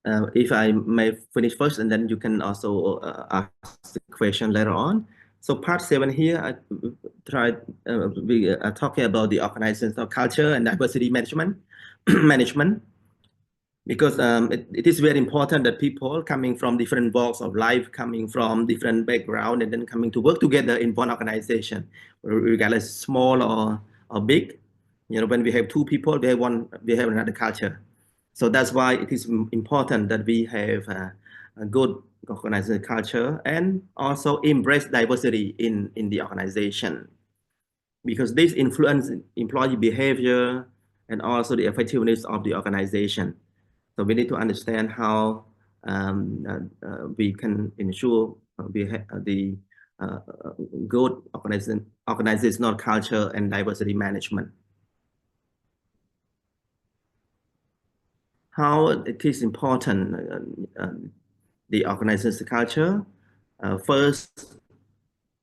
If I may finish first, and then you can also ask the question later on. So part 7 here, I tried we are talking about the organizational culture and diversity management, management, because it is very important that people coming from different walks of life, coming from different background, and then coming to work together in one organization, regardless small or big. When we have two people, we have another culture. So that's why it is important that we have a good organizational culture and also embrace diversity in the organization, because this influence employee behavior and also the effectiveness of the organization. So we need to understand how we can ensure the good organizational culture and diversity management. How it is important, the organizational culture. First,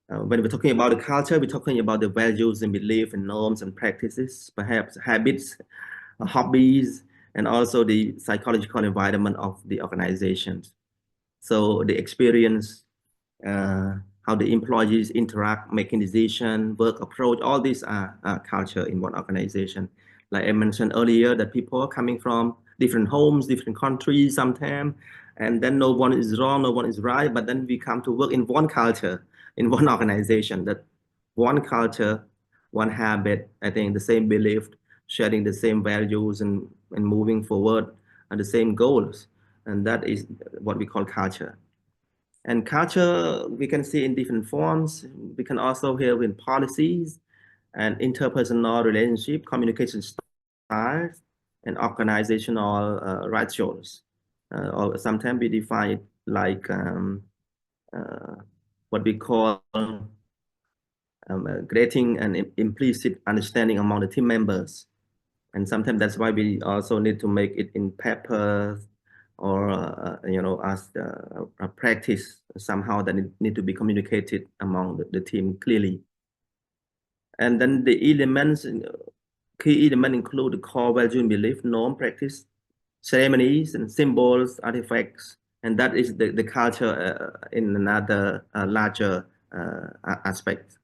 when we're talking about the culture, we're talking about the values and beliefs and norms and practices, perhaps habits, hobbies, and also the psychological environment of the organizations. So the experience, how the employees interact, making decisions, work approach, all these are culture in one organization. Like I mentioned earlier, that people are coming from different homes, different countries sometimes, and then no one is wrong, no one is right, but then we come to work in one culture, in one organization, that one culture, one habit, I think the same belief, sharing the same values and moving forward and the same goals. And that is what we call culture. And culture, we can see in different forms. We can also hear in policies and interpersonal relationship, communication styles, and organizational rituals. Or sometimes we define it like what we call creating an implicit understanding among the team members. And sometimes that's why we also need to make it in paper or as a practice somehow that it need to be communicated among the team clearly. And then the elements, key elements include the core value and belief, norm, practice, ceremonies and symbols, artifacts, and that is the culture in another larger aspect.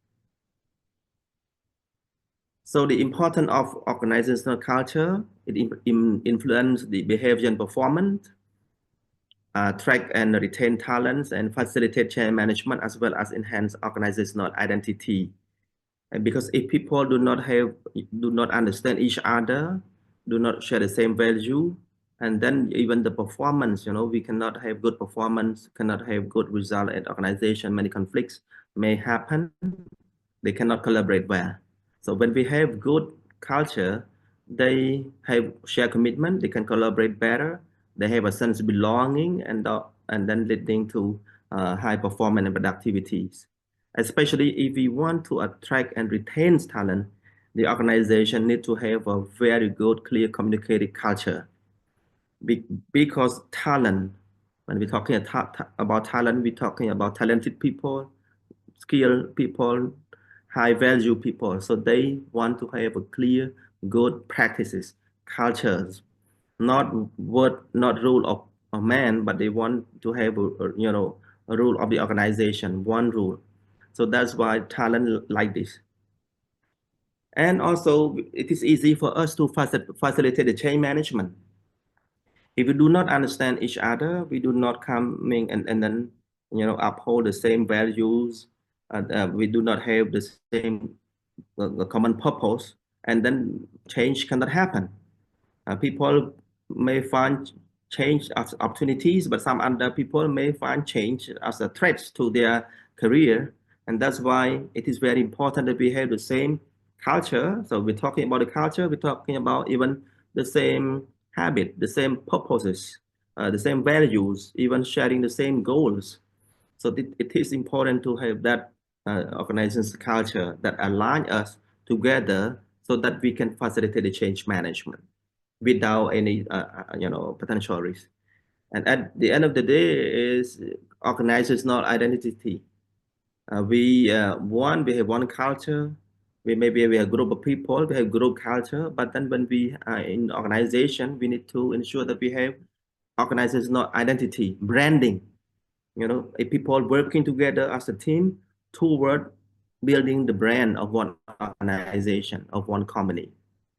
So the importance of organizational culture, it influences the behavior and performance, track and retain talents, and facilitate change management, as well as enhance organizational identity. And because if people do not understand each other, do not share the same value, and then even the performance, we cannot have good performance, cannot have good result at organization. Many conflicts may happen. They cannot collaborate well. So when we have good culture, they have shared commitment, they can collaborate better, they have a sense of belonging, and then leading to high performance and productivities. Especially if we want to attract and retain talent, the organization need to have a very good, clear, communicated culture. Because talent, when we're talking about talent, we're talking about talented people, skilled people, high value people. So they want to have a clear, good practices, cultures, not rule of a man, but they want to have a rule of the organization, one rule. So that's why talent like this. And also it is easy for us to facilitate the change management. If we do not understand each other, we do not coming and then uphold the same values, we do not have the same common purpose, and then change cannot happen. People may find change as opportunities, but some other people may find change as a threat to their career. And that's why it is very important that we have the same culture. So we're talking about the culture, we're talking about even the same habit, the same purposes, the same values, even sharing the same goals. So it is important to have that organization's culture that align us together so that we can facilitate the change management without any potential risk. And at the end of the day is organizational identity. We have one culture. Maybe we have a group of people, we have group culture, but then when we are in organization, we need to ensure that we have organizational identity, branding. If people working together as a team toward building the brand of one organization, of one company,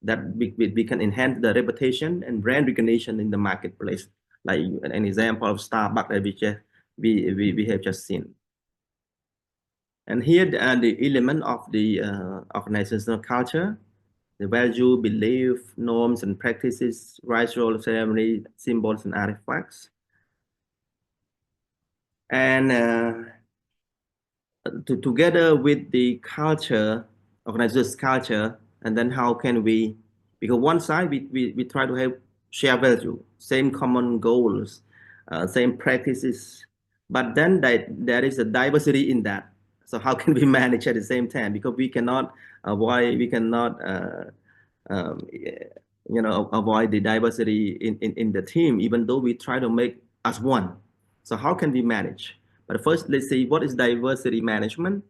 that we can enhance the reputation and brand recognition in the marketplace, like an example of Starbucks that we have just seen. And here are the element of the organizational culture: the value, belief, norms, and practices, rites, role, ceremony, symbols, and artifacts. And together with the culture, organizational culture, and then how can we, because one side we try to have share value, same common goals, same practices, but then there is a diversity in that. So how can we manage at the same time? Because we cannot avoid um, avoid the diversity in the team, even though we try to make us one. So how can we manage? But first, let's see what is diversity management.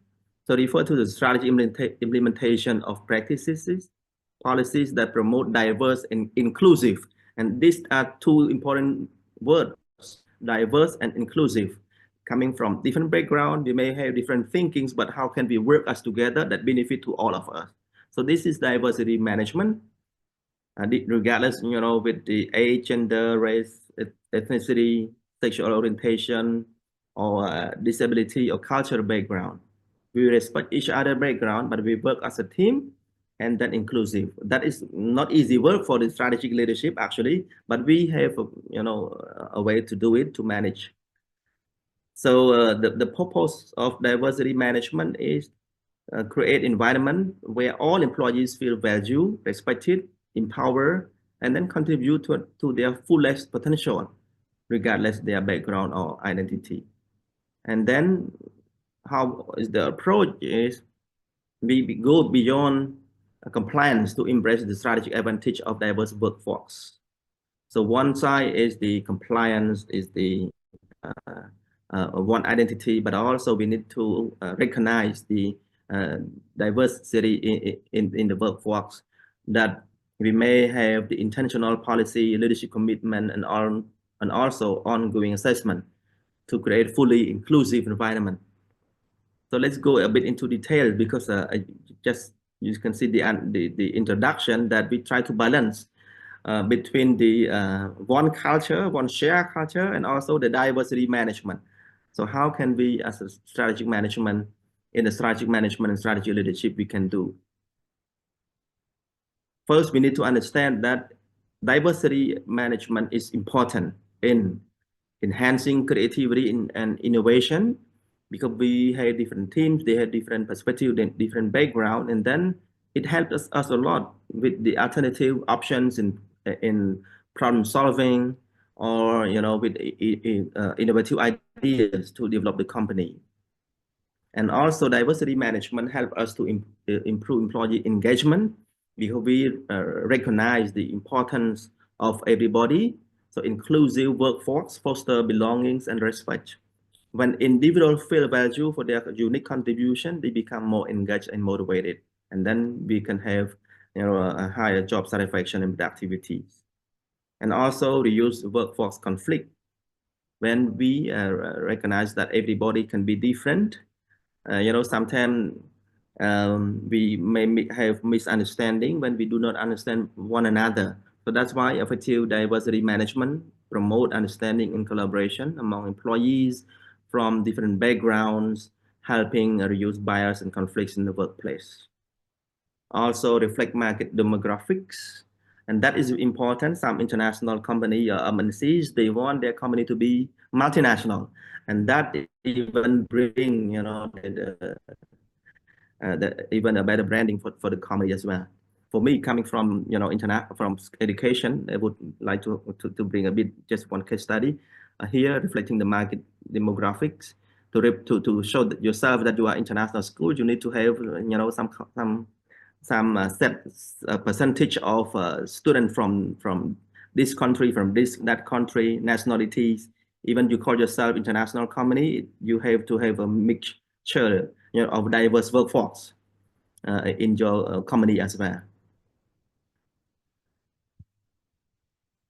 So refer to the strategy implementation of practices, policies that promote diverse and inclusive. And these are two important words: diverse and inclusive. Coming from different background, we may have different thinkings, but how can we work us together that benefit to all of us? So this is diversity management. Regardless, with the age, gender, race, ethnicity, sexual orientation, or disability or cultural background. We respect each other background, but we work as a team, and that inclusive. That is not easy work for the strategic leadership actually, but we have a way to do it, to manage. So the purpose of diversity management is create environment where all employees feel valued, respected, empowered, and then contribute to their fullest potential, regardless their background or identity. And then how is the approach is we go beyond compliance to embrace the strategic advantage of diverse workforce. So one side is the compliance, is the one identity, but also we need to recognize the diversity in the workforce, that we may have the intentional policy, leadership commitment, and also ongoing assessment to create fully inclusive environment. So let's go a bit into detail, because you can see the introduction that we try to balance between the one culture, one shared culture, and also the diversity management. So how can we, as a strategic management, in the strategic management and strategy leadership, we can do? First, we need to understand that diversity management is important in enhancing creativity and innovation, because we have different teams, they have different perspectives, different background, and then it helps us a lot with the alternative options in problem solving, or with innovative ideas to develop the company. And also diversity management help us to improve employee engagement, because we recognize the importance of everybody. So inclusive workforce foster belongings and respect. When individuals feel value for their unique contribution, they become more engaged and motivated. And then we can have a higher job satisfaction and productivity. And also reduce workforce conflict. When we recognize that everybody can be different, sometimes we may have misunderstanding when we do not understand one another. So that's why effective diversity management promote understanding and collaboration among employees from different backgrounds, helping reduce bias and conflicts in the workplace. Also reflect market demographics, and that is important. Some international company MNCs, they want their company to be multinational, and that even bring even a better branding for the company as well. For me, coming from from education, I would like to bring a bit, just one case study here, reflecting the market demographics. To show that yourself that you are international school, you need to have some set percentage of students from this country, from that country, nationalities. Even you call yourself international company, you have to have a mixture of diverse workforce in your company as well.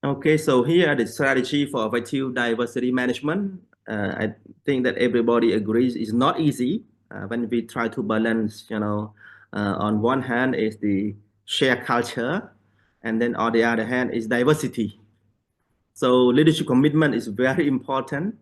Okay, so here are the strategy for effective diversity management. I think that everybody agrees it's not easy when we try to balance, on one hand is the shared culture, and then on the other hand is diversity. So leadership commitment is very important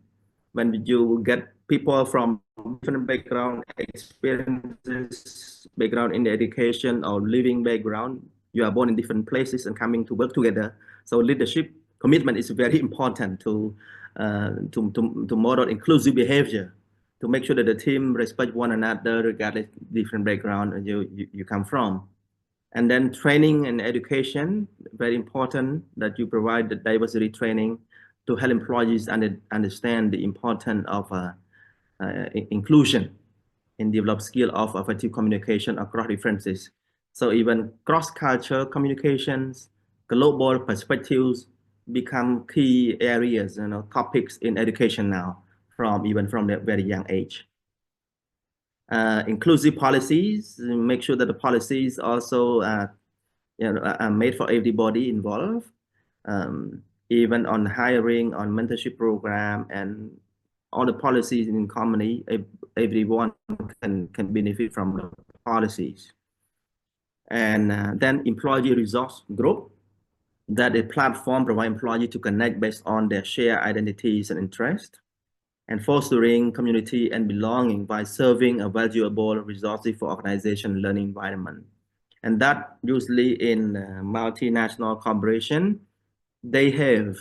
when you get people from different background, experiences, background in the education or living background. You are born in different places and coming to work together. So leadership commitment is very important to model inclusive behavior, to make sure that the team respect one another regardless different background you come from. And then training and education, very important that you provide the diversity training to help employees understand the importance of inclusion and develop skill of effective communication across differences. So even cross-cultural communications, global perspectives become key areas, topics in education now, even from a very young age. Inclusive policies, make sure that the policies also are made for everybody involved, even on hiring, on mentorship program, and all the policies in company, everyone can benefit from the policies. And then employee resource group, that a platform provide employees to connect based on their shared identities and interests, and fostering community and belonging by serving a valuable resource for organization learning environment. And that usually in multinational corporation, they have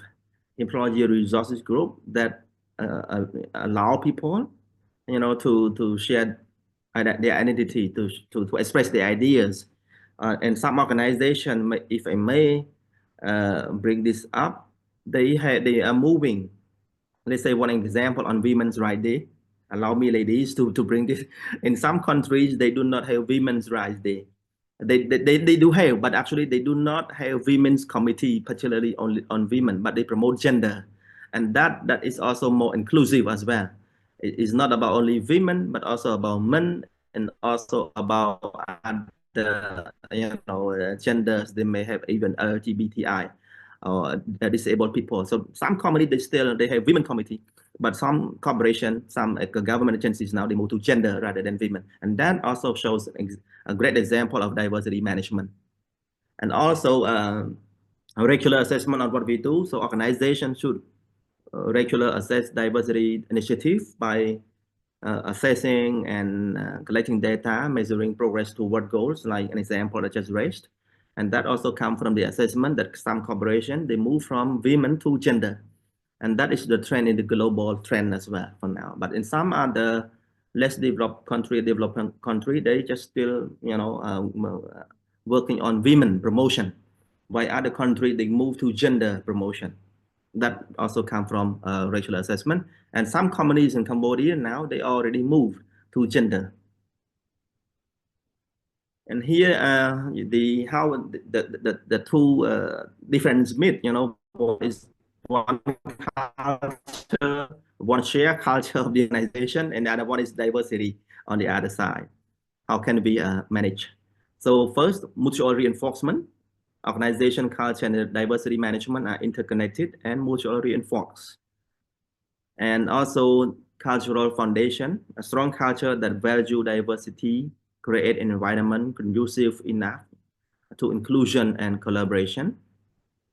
employee resources group that allow people, to share their identity, to express their ideas. And some organization, if I may bring this up, they are moving. Let's say one example on Women's Rights Day. Allow me, ladies, to bring this. In some countries, they do not have Women's Rights Day. They do have, but actually they do not have women's committee, particularly only on women, but they promote gender. And that is also more inclusive as well. It's not about only women, but also about men and also about other, genders. They may have even LGBTI or disabled people. So some communities they have women committee, but some corporation, some government agencies now they move to gender rather than women, and that also shows a great example of diversity management. And also a regular assessment of what we do. So organizations should regular assess diversity initiative by assessing and collecting data, measuring progress toward goals, like an example I just raised. And that also comes from the assessment that some corporation, they move from women to gender. And that is the trend in the global trend as well for now. But in some other less developed developing country, they just still, working on women promotion. While other country, they move to gender promotion. That also come from racial assessment. And some communities in Cambodia now, they already moved to gender. And here, the two different myths, is one culture, one shared culture of the organization, and the other one is diversity on the other side. How can we manage? So first, mutual reinforcement. Organization culture and diversity management are interconnected and mutually reinforced. And also cultural foundation, a strong culture that value diversity, create an environment conducive enough to inclusion and collaboration,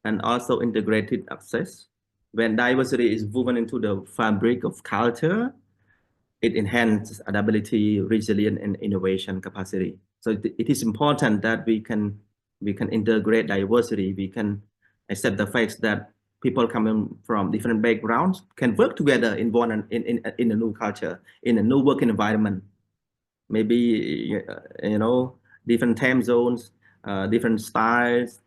and also integrated access. When diversity is woven into the fabric of culture, it enhances adaptability, resilience, and innovation capacity. So it is important that we can integrate diversity. We can accept the fact that people coming from different backgrounds can work together in a new culture, in a new work environment. Maybe different time zones, different styles.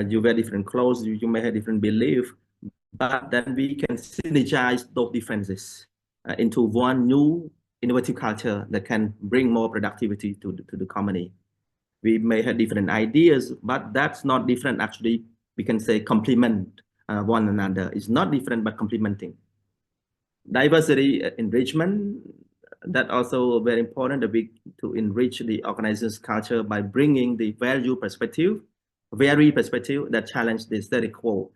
You wear different clothes. You may have different belief, but then we can synergize those differences into one new innovative culture that can bring more productivity to the company. We may have different ideas, but that's not different. Actually, we can say complement one another. It's not different, but complementing. Diversity enrichment, that also very important to enrich the organization's culture by bringing the value perspective, very perspective that challenge the status quo.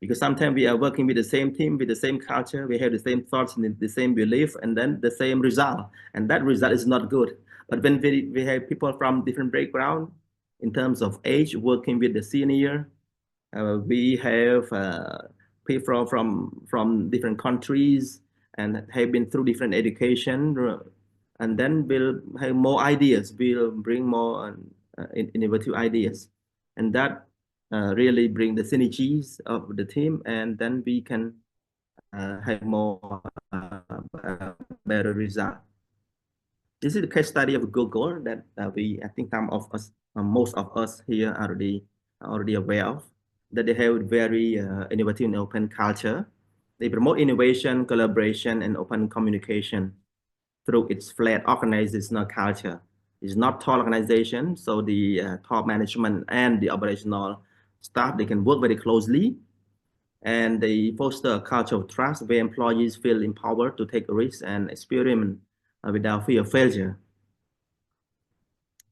because sometimes we are working with the same team, with the same culture, we have the same thoughts and the same belief, and then the same result, and that result is not good. But when we have people from different background in terms of age working with the senior, we have people from different countries and have been through different education, and then we'll have more ideas, we'll bring more innovative ideas, and that really bring the synergies of the team, and then we can have more better result. This is the case study of Google that I think some of us, most of us here are already aware of, that they have very innovative and open culture. They promote innovation, collaboration, and open communication through its flat organizational culture. It's not tall organization, so the top management and the operational staff, they can work very closely, and they foster a culture of trust where employees feel empowered to take risks and experiment without fear of failure.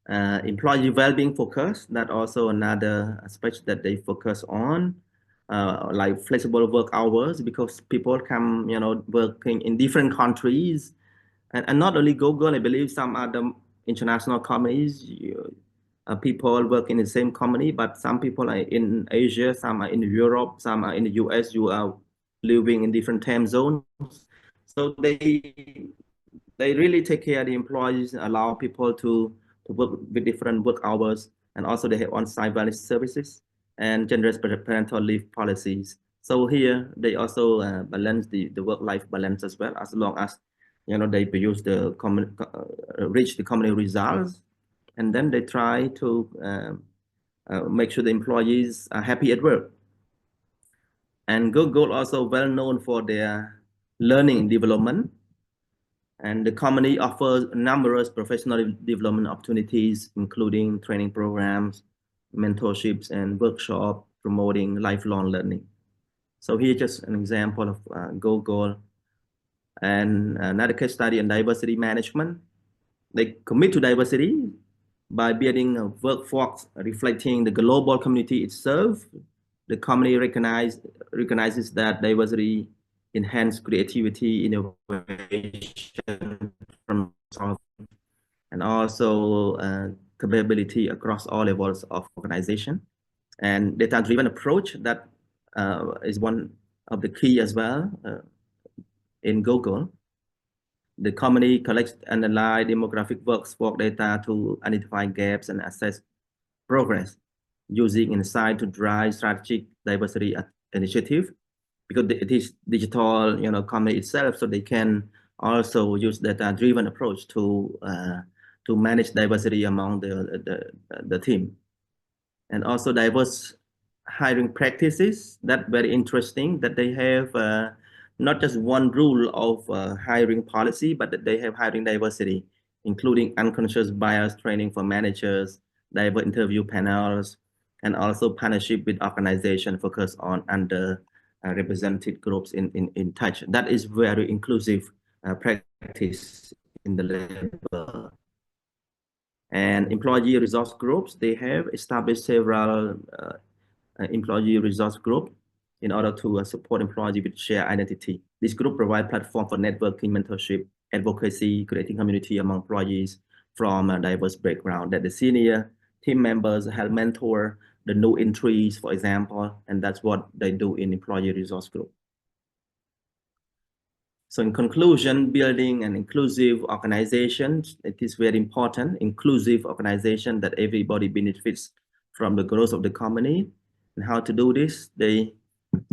Employee well-being focus, that also another aspect that they focus on, like flexible work hours, because people come, working in different countries, and not only Google, I believe some other international companies, people work in the same company, but some people are in Asia, some are in Europe, some are in the US, you are living in different time zones. So they really take care of the employees, allow people to work with different work hours, and also they have on-site wellness services and generous parental leave policies. So here they also balance the work-life balance as well, as long as they produce the reach the company results, and then they try to make sure the employees are happy at work. And Google also well known for their learning and development. And the company offers numerous professional development opportunities, including training programs, mentorships, and workshops promoting lifelong learning. So here's just an example of Google. And another case study on diversity management. They commit to diversity by building a workforce reflecting the global community it serves. The company recognizes that diversity enhance creativity, innovation, from and also capability across all levels of organization. And data-driven approach, that is one of the key as well in Google. The company collects and analyze demographic workforce data to identify gaps and assess progress, using insight to drive strategic diversity initiative, because it is digital, company itself, so they can also use data-driven approach to manage diversity among the team. And also diverse hiring practices, that very interesting, that they have not just one rule of hiring policy, but that they have hiring diversity, including unconscious bias training for managers, diverse interview panels, and also partnership with organizations focused on underrepresented groups in touch. That is very inclusive practice in the labor. And employee resource groups, they have established several employee resource group in order to support employees with shared identity. This group provide platform for networking, mentorship, advocacy, creating community among employees from a diverse background, that the senior team members help mentor the new entries, for example, and that's what they do in employee resource group. So in conclusion, building an inclusive organization, it is very important, inclusive organization that everybody benefits from the growth of the company. And how to do this? They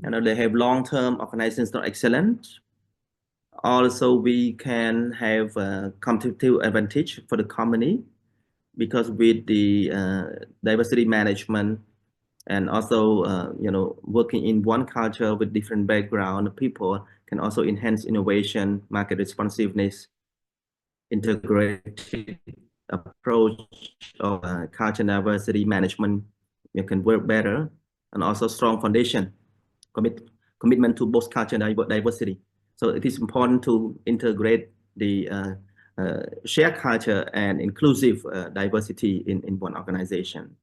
have long-term organizational excellence. Also, we can have a competitive advantage for the company, because with the diversity management and also working in one culture with different background, people can also enhance innovation, market responsiveness, integrated approach of culture diversity management. You can work better, and also strong foundation, commitment to both culture and diversity. So it is important to integrate the shared culture and inclusive diversity in one organization.